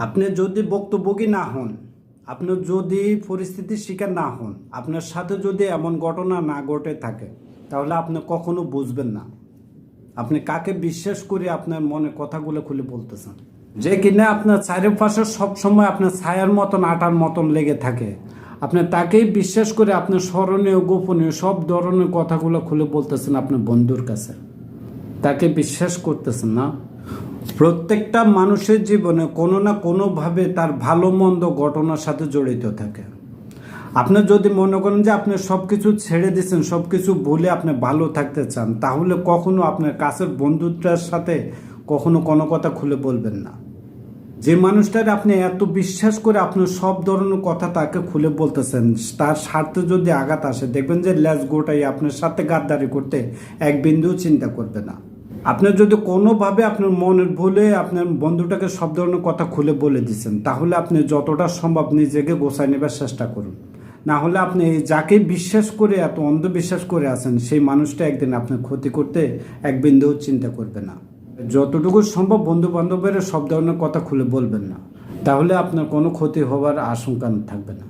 আপনি যদি ভুক্তভোগী না হন, আপনি যদি পরিস্থিতির শিকার না হন, আপনার সাথে যদি এমন ঘটনা না ঘটে থাকে, তাহলে আপনি কখনো বুঝবেন না আপনি কাকে বিশ্বাস করে আপনার মনে কথাগুলো খুলে বলতেছেন। যে কিনা আপনার চারিপাশে সবসময় আপনার ছায়ার মতন আটার মতন লেগে থাকে, আপনি তাকেই বিশ্বাস করে আপনার স্মরণীয় গোপনীয় সব ধরনের কথাগুলো খুলে বলতেছেন আপনার বন্ধুর কাছে, তাকে বিশ্বাস করতেছেন না। প্রত্যেকটা মানুষের জীবনে কোনো না কোনোভাবে তার ভালো মন্দ ঘটনার সাথে জড়িত থাকে। আপনি যদি মনে করেন যে আপনি সব কিছু ছেড়ে দিচ্ছেন, সব কিছু ভুলে আপনি ভালো থাকতে চান, তাহলে কখনো আপনার কাছের বন্ধুটার সাথে কখনো কোনো কথা খুলে বলবেন না। যে মানুষটার আপনি এত বিশ্বাস করে আপনি সব ধরনের কথা তাকে খুলে বলতেছেন, তার স্বার্থে যদি আঘাত আসে, দেখবেন যে লেজ গোটাই আপনার সাথে গাদ্দারি করতে এক বিন্দুও চিন্তা করবে না। আপনি যদি কোনোভাবে আপনার মনের ভুলে আপনার বন্ধুটাকে সব ধরনের কথা খুলে বলে দিচ্ছেন, তাহলে আপনি যতটা সম্ভব নিজেকে গোছায় নেবার চেষ্টা করুন। না হলে আপনি যাকে বিশ্বাস করে এত অন্ধবিশ্বাস করে আছেন, সেই মানুষটা একদিন আপনার ক্ষতি করতে এক বিন্দুও চিন্তা করবে না। যতটুকু সম্ভব বন্ধু বান্ধবের সব ধরনের কথা খুলে বলবেন না, তাহলে আপনার কোনো ক্ষতি হওয়ার আশঙ্কা থাকবে না।